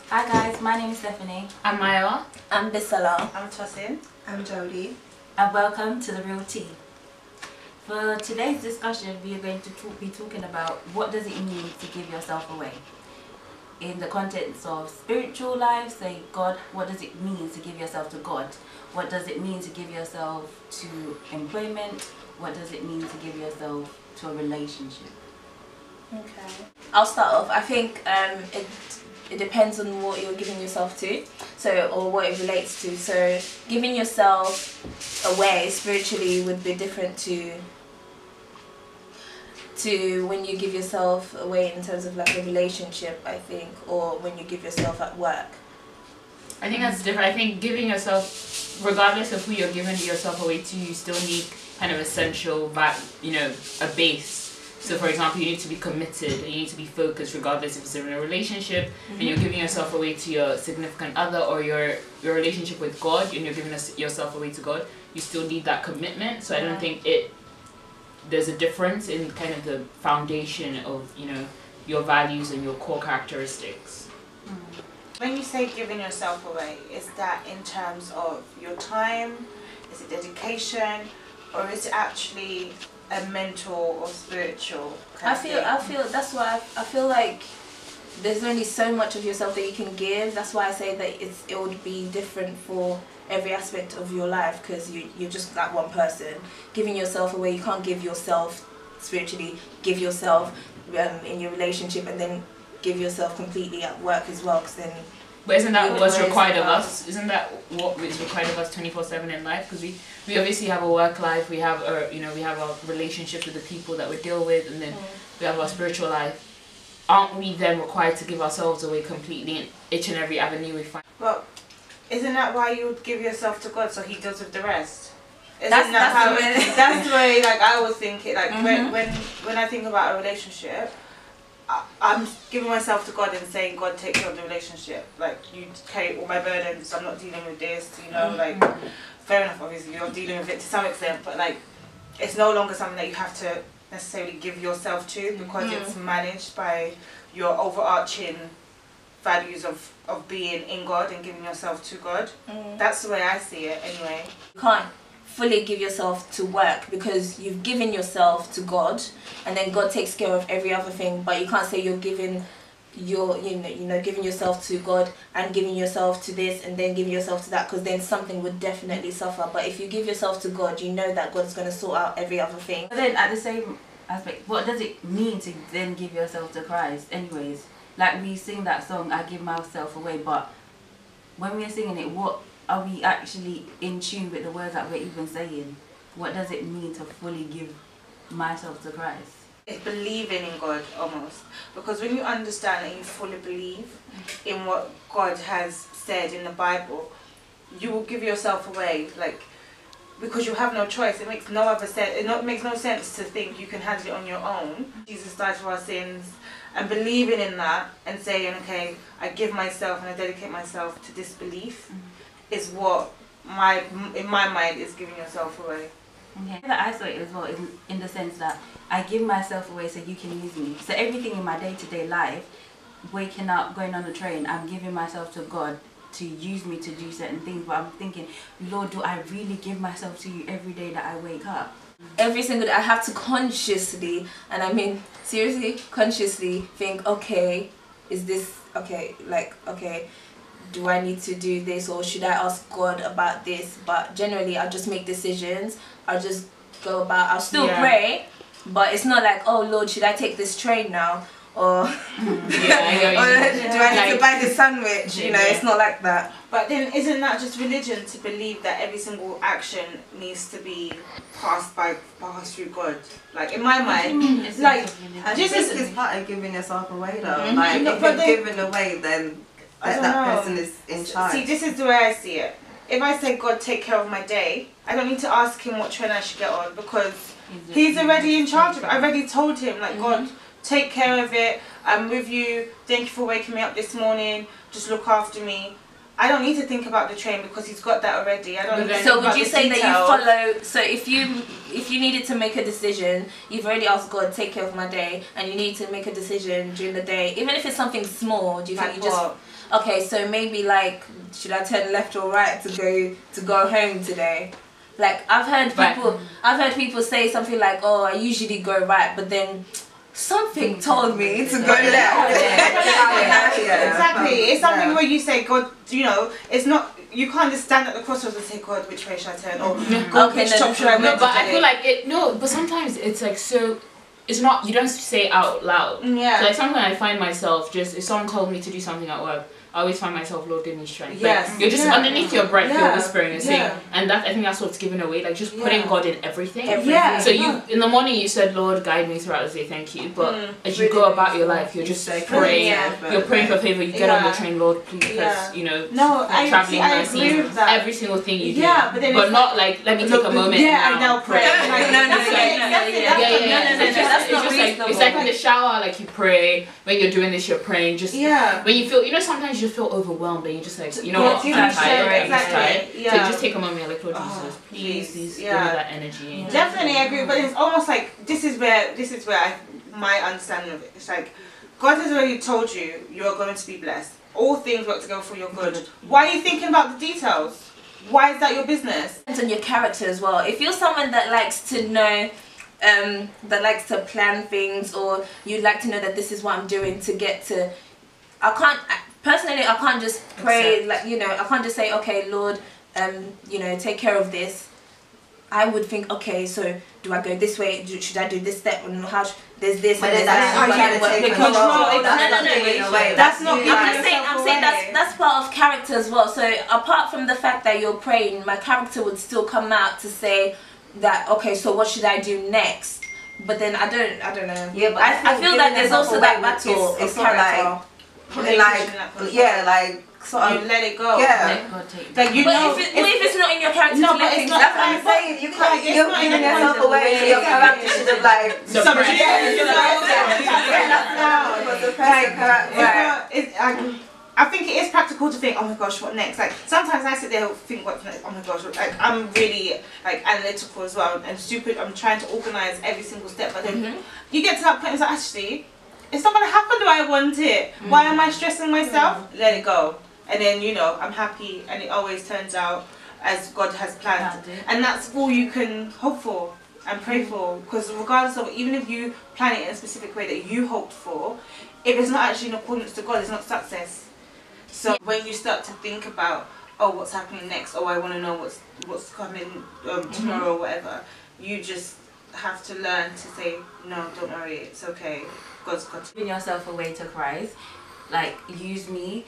Hi guys, my name is Stephanie. I'm Maya. I'm Bisala. I'm Tosin. I'm Jodie. And welcome to The Real Tea. For today's discussion, we are going to be talking about what does it mean to give yourself away. In the context of spiritual life, say God, what does it mean to give yourself to God? What does it mean to give yourself to employment? What does it mean to give yourself to a relationship? Okay. I'll start off. I think it depends on what you're giving yourself to, or what it relates to. So giving yourself away spiritually would be different to when you give yourself away in terms of like a relationship, I think, or when you give yourself at work. I think that's different. I think giving yourself, regardless of who you're giving yourself away to, you still need kind of essential, a base. So for example, you need to be committed and you need to be focused regardless if it's in a relationship and you're giving yourself away to your significant other, or your relationship with God and you're giving yourself away to God. You still need that commitment. So I don't think there's a difference in kind of the foundation of, your values and your core characteristics. When you say giving yourself away, is that in terms of your time? Is it dedication? Or is it actually a mental or spiritual kind of thing? I feel that's why I feel like there's only so much of yourself that you can give. That's why I say that it would be different for every aspect of your life, because you're just that one person. Giving yourself away, you can't give yourself spiritually, give yourself in your relationship, and then give yourself completely at work as well, because then. But isn't that what's required of us? Isn't that what is required of us 24/7 in life? Because we obviously have a work life, we have we have our relationships with the people that we deal with, and then we have our spiritual life. Aren't we then required to give ourselves away completely in each and every avenue we find? Well, isn't that why you would give yourself to God so He deals with the rest? That's That's the way like I always think it. Like when I think about a relationship, I'm giving myself to God and saying, God, take care of the relationship. Like, you carry all my burdens, I'm not dealing with this, like, fair enough, obviously, you're dealing with it to some extent, but, like, it's no longer something that you have to necessarily give yourself to, because it's managed by your overarching values of being in God and giving yourself to God. That's the way I see it, anyway. You can't fully give yourself to work because you've given yourself to God, and then God takes care of every other thing. But you can't say you're giving giving yourself to God and giving yourself to this and then giving yourself to that, because then something would definitely suffer. But if you give yourself to God, you know that God is going to sort out every other thing. But then at the same aspect, what does it mean to then give yourself to Christ anyways? Like we sing that song, I give myself away, but when we're singing it, what are we actually in tune with the words that we're even saying? What does it mean to fully give myself to Christ? It's believing in God, almost. Because when you understand and you fully believe in what God has said in the Bible, you will give yourself away, like, because you have no choice. It makes no other sense. It makes no sense to think you can handle it on your own. Jesus died for our sins, and believing in that and saying, okay, I give myself and I dedicate myself to this belief is what in my mind is giving yourself away. Yeah, that I saw it as well in the sense that I give myself away so you can use me. So everything in my day-to-day life, waking up, going on the train, I'm giving myself to God to use me to do certain things. But I'm thinking, Lord, do I really give myself to you every day that I wake up? Every single day I have to consciously, and I mean seriously, consciously think, okay, is this okay? Like, okay, do I need to do this, or should I ask God about this? But generally I just make decisions. I'll just go about, I'll still pray, but it's not like, oh Lord, should I take this train now? Or, or do I need to buy this sandwich? It's not like that. But then isn't that just religion, to believe that every single action needs to be passed through God? Like, in my mind, like, just is part of giving yourself away though. Like, if you're giving away, then that person is in charge. See, this is the way I see it. If I say, God, take care of my day, I don't need to ask him what train I should get on, because he's already in charge of it. I already told him, like, God, take care of it. I'm with you. Thank you for waking me up this morning. Just look after me. I don't need to think about the train because he's got that already. I don't need to So think would about you the say that you details. follow? So if you needed to make a decision, you've already asked God, take care of my day, and you need to make a decision during the day, even if it's something small. Do you think Like you just what? okay? So maybe like, should I turn left or right to go home today? Like I've heard people say something like, oh, I usually go right, but then something told me to go left. Exactly. It's something where you say, God, you know, it's not. You can't just stand at the crossroads and say, God, which way should I turn? Or God, Okay, which no, stop should I No, go but I today? feel like it. No, but sometimes it's like so. It's not. You don't say it out loud. Yeah. So like sometimes I find myself just if someone called me to do something at work, I always find myself, Lord, give me strength. Yes. Like, you're just underneath your breath, you're whispering and saying, Yeah. and that I think that's what's given away. Like just putting God in everything. Yeah. So you in the morning you said, Lord, guide me throughout the day, thank you. But as you go about your life, you're just praying. Yeah. You're praying for favor. You get on the train, Lord, please, because you know, traveling I mercy, agree with that. every single thing you do. Yeah, but then but it's not like let me take a moment. Yeah, and and now pray. It's like in the shower, like you pray. When you're doing this, you're praying. Just when you feel, you know, sometimes you feel overwhelmed and you just like, you know what, I'm tired. I'm just tired. So you just take a moment, you're like, Lord Jesus, please give me that energy. Definitely, I agree. But it's almost like this is where my understanding of it. It's like God has already told you are going to be blessed. All things work together for your good. Why are you thinking about the details? Why is that your business? Depends on your character as well. If you're someone that likes to know, that likes to plan things, or you'd like to know that this is what I'm doing to get to, personally I can't just pray like, you know, I can't just say, okay, Lord, you know, take care of this. I would think, okay, so do I go this way? Should I do this step? And how? There's this. But And that's there's how you that. take control. That's not. I'm saying that's part of character as well. So apart from the fact that you're praying, my character would still come out to say that, okay, so what should I do next? But then I don't know. Yeah, but I feel that there's also that battle of character. Like sort of You let it go. Yeah. Let God take Like you But know, if it's not in your character, No, to let but it's things not- That's what I'm saying. You can't. You're giving yourself away. So your character should have like. I think it is practical to think, oh my gosh, what next? Like sometimes I sit there and think, what next? Oh my gosh, like I'm really like analytical as well and stupid. I'm trying to organize every single step, but then you get to that point, it's like actually, it's not gonna happen the way I want it. Why am I stressing myself? Let it go, and then you know I'm happy, and it always turns out as God has planned, and that's all you can hope for and pray for. Because regardless of, even if you plan it in a specific way that you hoped for, if it's not actually in accordance to God, it's not success. So when you start to think about, oh, what's happening next, oh, I want to know what's coming tomorrow or whatever, you just have to learn to say, no, don't worry, it's okay, God's got to. Giving yourself away to Christ, like, use me.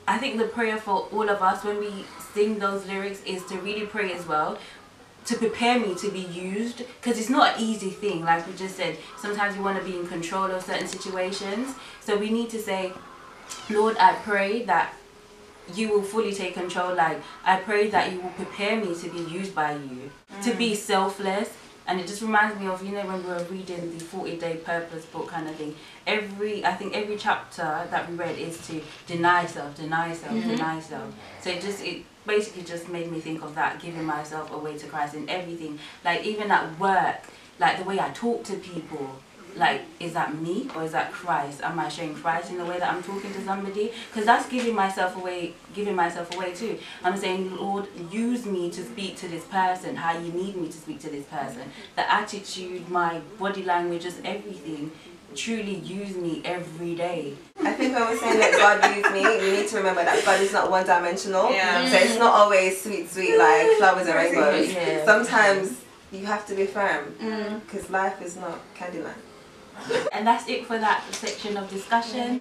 I think the prayer for all of us when we sing those lyrics is to really pray as well, to prepare me to be used, because it's not an easy thing. Like we just said, sometimes you want to be in control of certain situations, so we need to say, Lord, I pray that you will fully take control. Like, I pray that you will prepare me to be used by you, to be selfless. And it just reminds me of, you know, when we were reading the 40-day purpose book kind of thing. I think every chapter that we read is to deny self, deny self, deny self. So it basically just made me think of that, giving myself away to Christ in everything. Like even at work, like the way I talk to people. Like, is that me or is that Christ? Am I showing Christ in the way that I'm talking to somebody? Because that's giving myself away too. I'm saying, Lord, use me to speak to this person how you need me to speak to this person. The attitude, my body language, just everything. Truly use me every day. I think when we're saying let God use me, we need to remember that God is not one-dimensional. Yeah. So it's not always sweet like flowers and rainbows. Yeah. Sometimes you have to be firm because life is not Candyland. And that's it for that section of discussion.